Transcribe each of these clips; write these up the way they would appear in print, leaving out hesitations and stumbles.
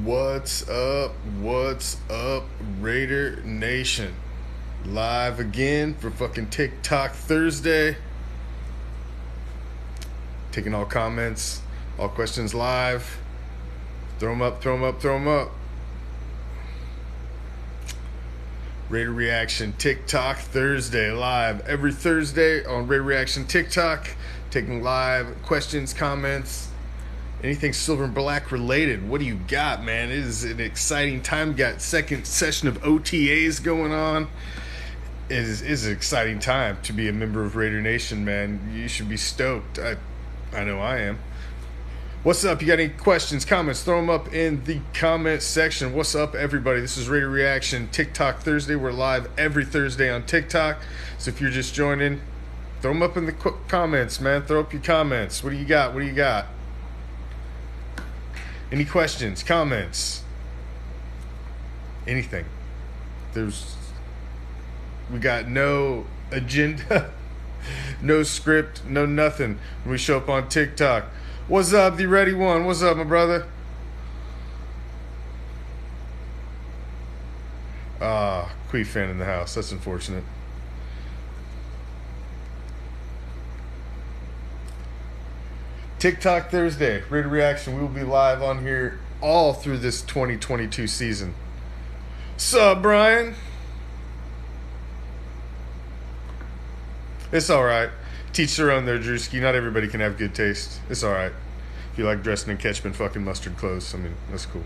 What's up? What's up, Raider Nation? Live again for fucking Tik Tok Thursday. Taking all comments, all questions live. Throw them up, throw them up, throw them up. Raider Reaction Tik Tok Thursday live every Thursday on Raider Reaction TikTok. Taking live questions, comments, anything silver and black related. What do you got, man? It is an exciting time. Got second session of OTAs going on. It is an exciting time to be a member of Raider Nation, man. You should be stoked. I know I am. What's up? You got any questions, comments? Throw them up in the comment section. What's up, everybody? This is Raider Reaction TikTok Thursday. We're live every Thursday on TikTok. So if you're just joining, throw them up in the comments, man. Throw up your comments. What do you got? What do you got? Any questions, comments, anything? We got no agenda, no script, no nothing when we show up on TikTok. What's up, the ready one? What's up, my brother? Queef fan in the house. That's unfortunate. TikTok Thursday, Raider Reaction. We will be live on here all through this 2022 season. Sup, Brian? It's alright. Teach their own there, Drewski. Not everybody can have good taste. It's alright. If you like dressing in Ketchum fucking mustard clothes, I mean, that's cool.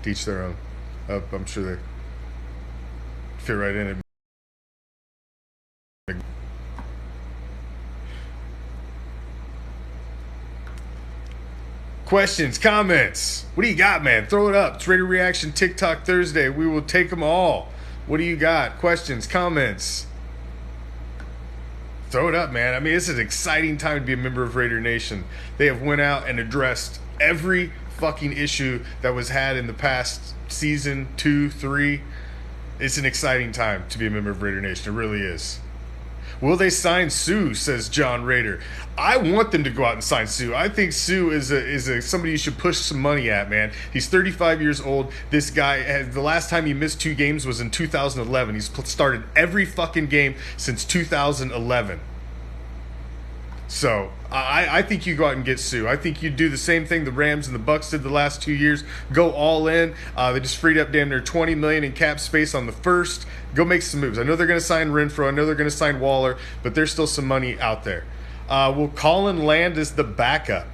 Teach their own. I'm sure they fit right in it. Questions, comments. What do you got, man? Throw it up. It's Raider Reaction TikTok Thursday. We will take them all. What do you got? Questions, comments. Throw it up, man. I mean, it's an exciting time to be a member of Raider Nation. They have went out and addressed every fucking issue that was had in the past season 2, 3. It's an exciting time to be a member of Raider Nation. It really is. Will they sign Sue, says John Raider. I want them to go out and sign Sue. I think Sue is somebody you should push some money at, man. He's 35 years old. This guy, the last time he missed 2 games was in 2011. He's started every fucking game since 2011. So I think you go out and get Sue. I think you do the same thing the Rams and the Bucks did the last 2 years. Go all in. They just freed up damn near $20 million in cap space on the first. Go make some moves. I know they're going to sign Renfro. I know they're going to sign Waller, but there's still some money out there. Will Colin land as the backup?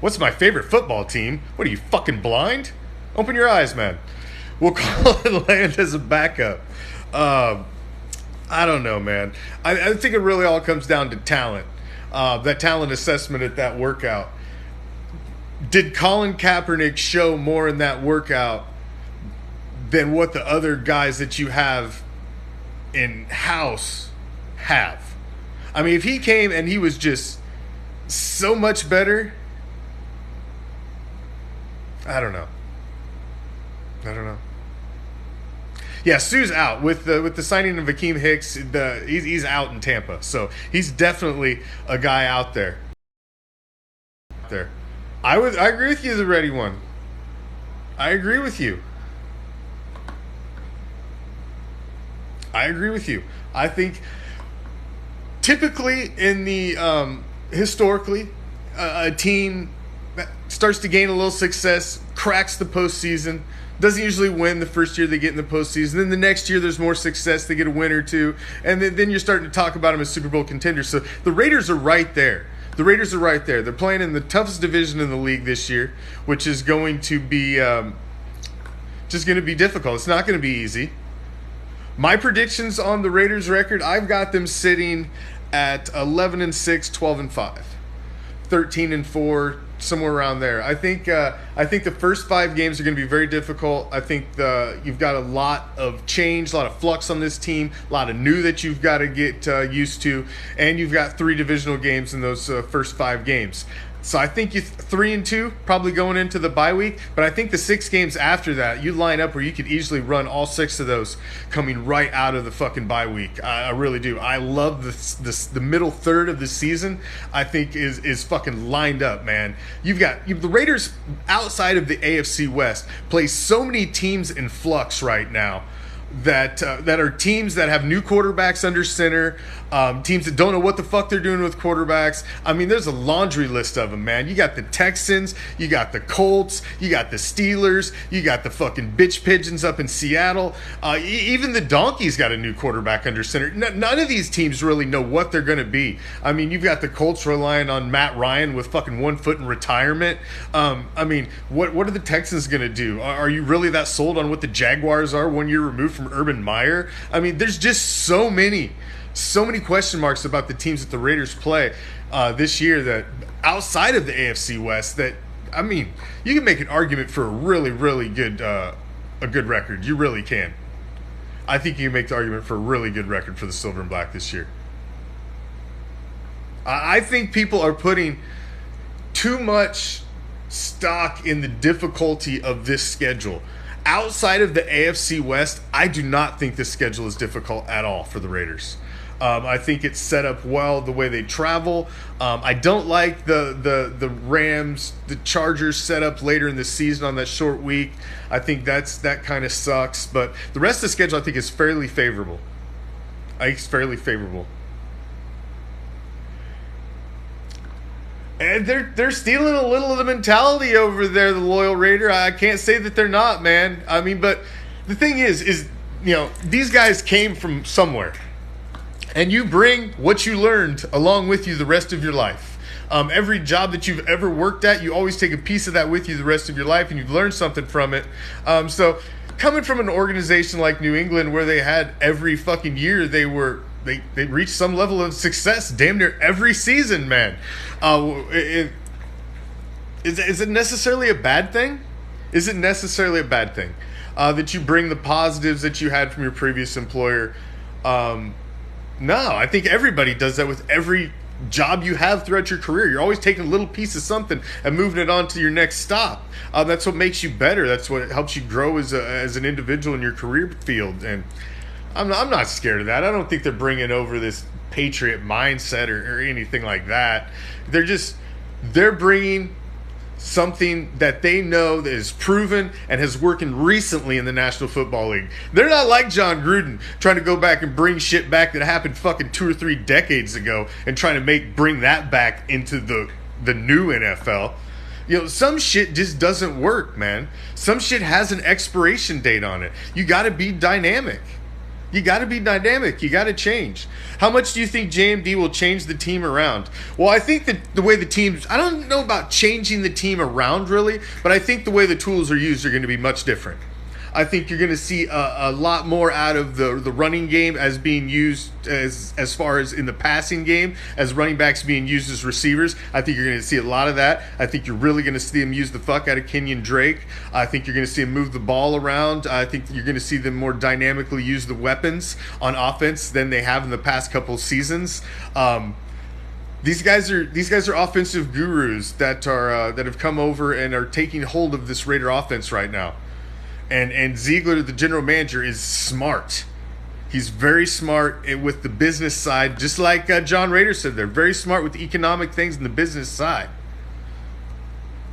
What's my favorite football team? What are you, fucking blind? Open your eyes, man. Will Colin land as a backup? I don't know, man. I think it really all comes down to talent. That talent assessment at that workout. Did Colin Kaepernick show more in that workout than what the other guys that you have in-house have? I mean, if he came and he was just so much better, I don't know. Yeah, Sue's out with the signing of Akeem Hicks. He's out in Tampa, so he's definitely a guy out there. I agree with you, the ready one. I agree with you. I think typically in the historically a team that starts to gain a little success, cracks the postseason. Doesn't usually win the first year they get in the postseason. Then the next year there's more success. They get a win or two. And then you're starting to talk about them as Super Bowl contenders. So the Raiders are right there. They're playing in the toughest division in the league this year, which is going to be just going to be difficult. It's not going to be easy. My predictions on the Raiders record, I've got them sitting at 11-6, 12-5, 13-4. Somewhere around there. I think the first 5 games are going to be very difficult. I think you've got a lot of change, a lot of flux on this team, a lot of new that you've got to get used to, and you've got 3 divisional games in those first 5 games. So I think you 3-2 probably going into the bye week, but I think the 6 games after that you line up where you could easily run all 6 of those coming right out of the fucking bye week. I really do. I love the middle third of the season. I think is fucking lined up, man. The Raiders outside of the AFC West play so many teams in flux right now. That are teams that have new quarterbacks under center, teams that don't know what the fuck they're doing with quarterbacks. I mean, there's a laundry list of them, man. You got the Texans, you got the Colts, you got the Steelers, you got the fucking bitch pigeons up in Seattle. Even the Donkeys got a new quarterback under center. None of these teams really know what they're going to be. I mean, you've got the Colts relying on Matt Ryan with fucking 1 foot in retirement. I mean, what are the Texans going to do? Are you really that sold on what the Jaguars are 1 year removed from Urban Meyer? I mean, there's just so many question marks about the teams that the Raiders play this year that outside of the AFC West that, I mean, you can make an argument for a really, really good a good record. You really can. I think you can make the argument for a really good record for the Silver and Black this year. I think people are putting too much stock in the difficulty of this schedule. Outside of the AFC West, I do not think this schedule is difficult at all for the Raiders. I think it's set up well the way they travel. I don't like the Rams, the Chargers set up later in the season on that short week. I think that kind of sucks. But the rest of the schedule, I think, is fairly favorable. I think it's fairly favorable. And they're stealing a little of the mentality over there, the loyal Raider. I can't say that they're not, man. I mean, but the thing is these guys came from somewhere, and you bring what you learned along with you the rest of your life. Every job that you've ever worked at, you always take a piece of that with you the rest of your life, and you've learned something from it. So coming from an organization like New England, where they had every fucking year they reached some level of success damn near every season, man. Is it necessarily a bad thing? Is it necessarily a bad thing that you bring the positives that you had from your previous employer? No, I think everybody does that with every job you have throughout your career. You're always taking a little piece of something and moving it on to your next stop. That's what makes you better. That's what helps you grow as an individual in your career field. And I'm not scared of that. I don't think they're bringing over this patriot mindset or anything like that. They're bringing something that they know that is proven and has working recently in the National Football League. They're not like John Gruden trying to go back and bring shit back that happened fucking 2 or 3 decades ago and trying to bring that back into the new NFL. Some shit just doesn't work, man. Some shit has an expiration date on it. You got to be dynamic. You got to be dynamic. You got to change. How much do you think JMD will change the team around? Well, I think that the way the teams, I don't know about changing the team around really, but I think the way the tools are used are going to be much different. I think you're going to see a lot more out of the running game as being used as far as in the passing game, as running backs being used as receivers. I think you're going to see a lot of that. I think you're really going to see them use the fuck out of Kenyon Drake. I think you're going to see them move the ball around. I think you're going to see them more dynamically use the weapons on offense than they have in the past couple seasons. These guys are offensive gurus that have come over and are taking hold of this Raider offense right now. And Ziegler, the general manager, is smart. He's very smart with the business side, just like John Rader said. They're very smart with the economic things and the business side.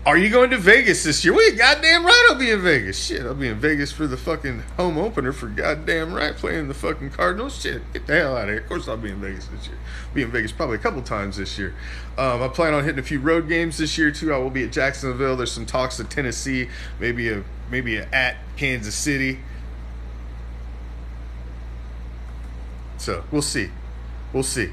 Are you going to Vegas this year? Well, you goddamn right I'll be in Vegas. Shit, I'll be in Vegas for the fucking home opener for goddamn right, playing the fucking Cardinals. Shit, get the hell out of here. Of course I'll be in Vegas this year. I'll be in Vegas probably a couple times this year. I plan on hitting a few road games this year too. I will be at Jacksonville. There's some talks to Tennessee, maybe at Kansas City. So we'll see. We'll see.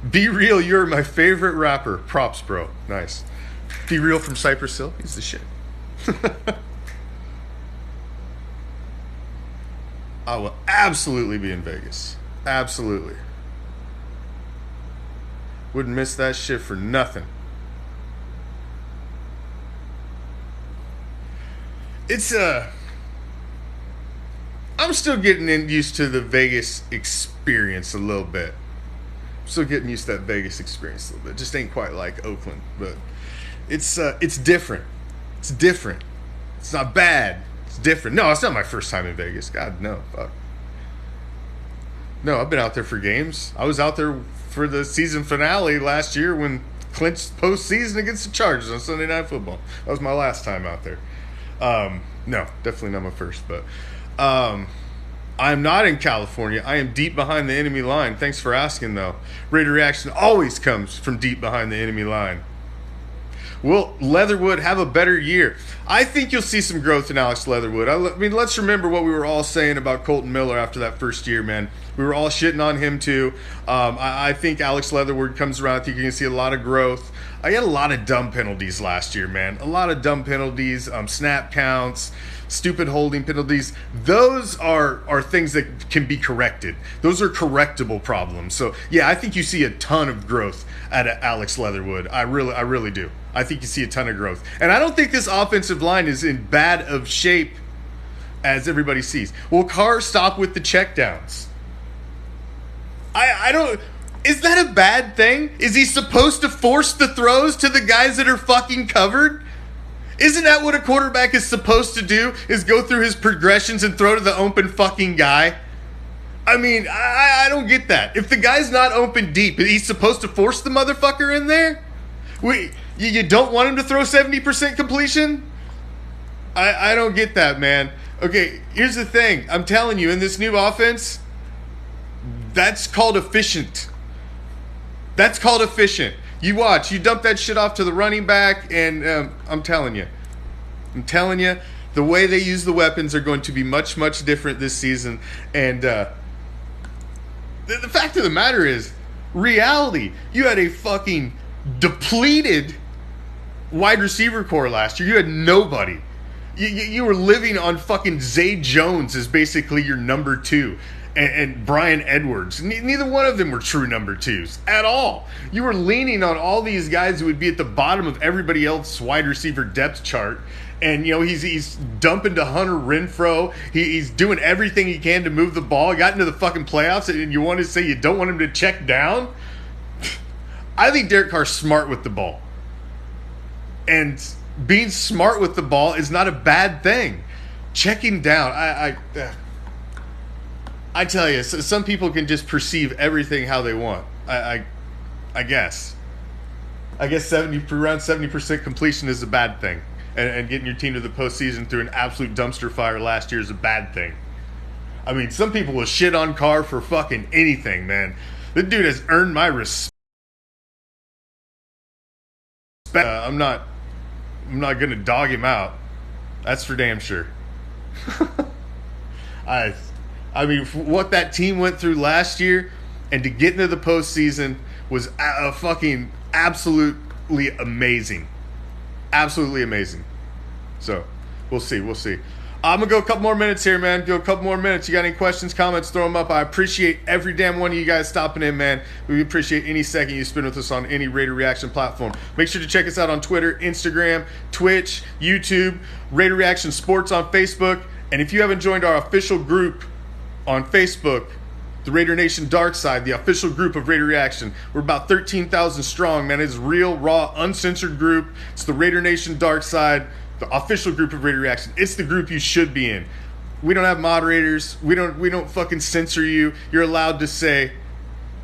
Be Real, you're my favorite rapper. Props, bro. Nice. Be Real from Cypress Hill. He's the shit. I will absolutely be in Vegas. Absolutely. Wouldn't miss that shit for nothing. I'm still getting used to the Vegas experience a little bit. Still getting used to that Vegas experience a little bit. Just ain't quite like Oakland, but it's different. It's different. It's not bad. It's different. No, it's not my first time in Vegas. God, no. Fuck. No, I've been out there for games. I was out there for the season finale last year when clinched postseason against the Chargers on Sunday Night Football. That was my last time out there. No, definitely not my first, but I'm not in California. I am deep behind the enemy line. Thanks for asking, though. Raider Reaction always comes from deep behind the enemy line. Will Leatherwood have a better year? I think you'll see some growth in Alex Leatherwood. I mean, let's remember what we were all saying about Colton Miller after that first year, man. We were all shitting on him, too. I think Alex Leatherwood comes around. I think you're going to see a lot of growth. I had a lot of dumb penalties last year, man. A lot of dumb penalties, snap counts, stupid holding penalties. Those are things that can be corrected. Those are correctable problems. So, yeah, I think you see a ton of growth out of Alex Leatherwood. I really do. I think you see a ton of growth. And I don't think this offensive line is in bad of shape as everybody sees. Will Carr stop with the checkdowns? I don't... Is that a bad thing? Is he supposed to force the throws to the guys that are fucking covered? Isn't that what a quarterback is supposed to do? Is go through his progressions and throw to the open fucking guy? I mean, I don't get that. If the guy's not open deep, he's supposed to force the motherfucker in there? You don't want him to throw 70% completion? I don't get that, man. Okay, here's the thing. I'm telling you, in this new offense, that's called efficient. That's called efficient. You watch. You dump that shit off to the running back, and I'm telling you, the way they use the weapons are going to be much, much different this season. And the fact of the matter is, reality, you had a fucking depleted wide receiver core last year. You had nobody. You were living on fucking Zay Jones as basically your number two. And Brian Edwards. Neither one of them were true number twos at all. You were leaning on all these guys who would be at the bottom of everybody else's wide receiver depth chart. And, you know, he's dumping to Hunter Renfrow. He's doing everything he can to move the ball. Got into the fucking playoffs, and you want to say you don't want him to check down? I think Derek Carr's smart with the ball. And being smart with the ball is not a bad thing. Checking down, I tell you, some people can just perceive everything how they want. I guess. I guess around 70% completion is a bad thing. And getting your team to the postseason through an absolute dumpster fire last year is a bad thing. I mean, some people will shit on Carr for fucking anything, man. This dude has earned my respect. I'm not going to dog him out. That's for damn sure. I mean, what that team went through last year and to get into the postseason was a fucking absolutely amazing. Absolutely amazing. So, we'll see. I'm going to go a couple more minutes here, man. You got any questions, comments, throw them up. I appreciate every damn one of you guys stopping in, man. We appreciate any second you spend with us on any Raider Reaction platform. Make sure to check us out on Twitter, Instagram, Twitch, YouTube, Raider Reaction Sports on Facebook. And if you haven't joined our official group on Facebook, the Raider Nation Dark Side, the official group of Raider Reaction. We're about 13,000 strong, man. It's real, raw, uncensored group. It's the Raider Nation Dark Side, the official group of Raider Reaction. It's the group you should be in. We don't have moderators. We don't fucking censor you. You're allowed to say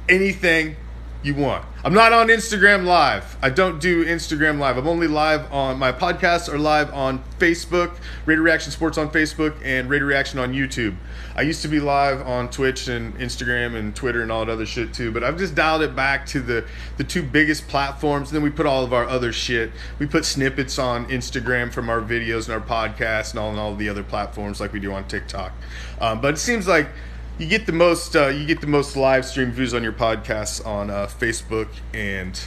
anything you want. I'm not on Instagram Live. I don't do Instagram Live. I'm only live on my podcasts are live on Facebook, Raider Reaction Sports on Facebook, and Raider Reaction on YouTube. I used to be live on Twitch and Instagram and Twitter and all that other shit too, but I've just dialed it back to the two biggest platforms. And then we put all of our other shit. We put snippets on Instagram from our videos and our podcasts and all the other platforms like we do on TikTok. But it seems like you get the most live stream views on your podcasts on Facebook and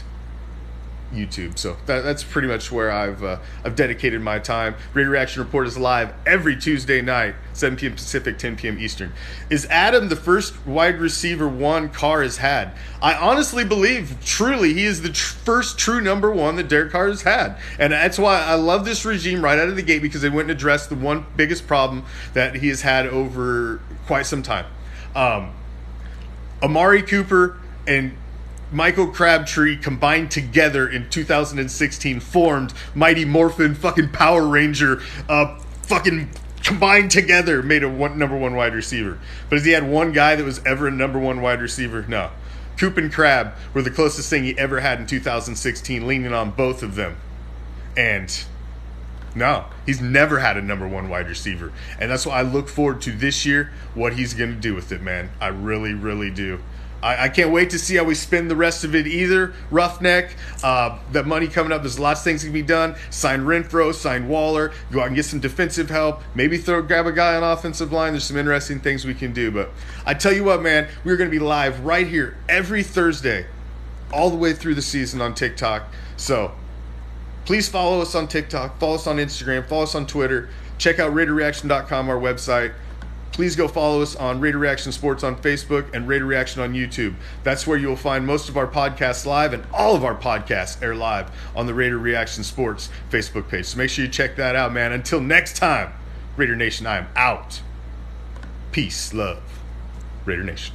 YouTube. So that's pretty much where I've dedicated my time. Raider Reaction Report is live every Tuesday night, 7 p.m. Pacific, 10 p.m. Eastern. Is Adam the first wide receiver one Carr has had? I honestly believe, truly, he is the first true number one that Derek Carr has had. And that's why I love this regime right out of the gate, because they went and addressed the one biggest problem that he has had over quite some time. Amari Cooper and Michael Crabtree combined together in 2016 formed Mighty Morphin fucking Power Ranger, fucking combined together made a number one wide receiver. But has he had one guy that was ever a number one wide receiver? No. Coop and Crab were the closest thing he ever had in 2016, leaning on both of them. And no, he's never had a number one wide receiver. And that's what I look forward to this year, what he's going to do with it, man. I really, really do. I can't wait to see how we spend the rest of it either. Roughneck, that money coming up, there's lots of things that can be done. Sign Renfro, sign Waller, go out and get some defensive help. Maybe grab a guy on offensive line. There's some interesting things we can do. But I tell you what, man, we're going to be live right here every Thursday all the way through the season on TikTok. So please follow us on TikTok, follow us on Instagram, follow us on Twitter. Check out RaiderReaction.com, our website. Please go follow us on Raider Reaction Sports on Facebook and Raider Reaction on YouTube. That's where you'll find most of our podcasts live, and all of our podcasts air live on the Raider Reaction Sports Facebook page. So make sure you check that out, man. Until next time, Raider Nation, I am out. Peace, love, Raider Nation.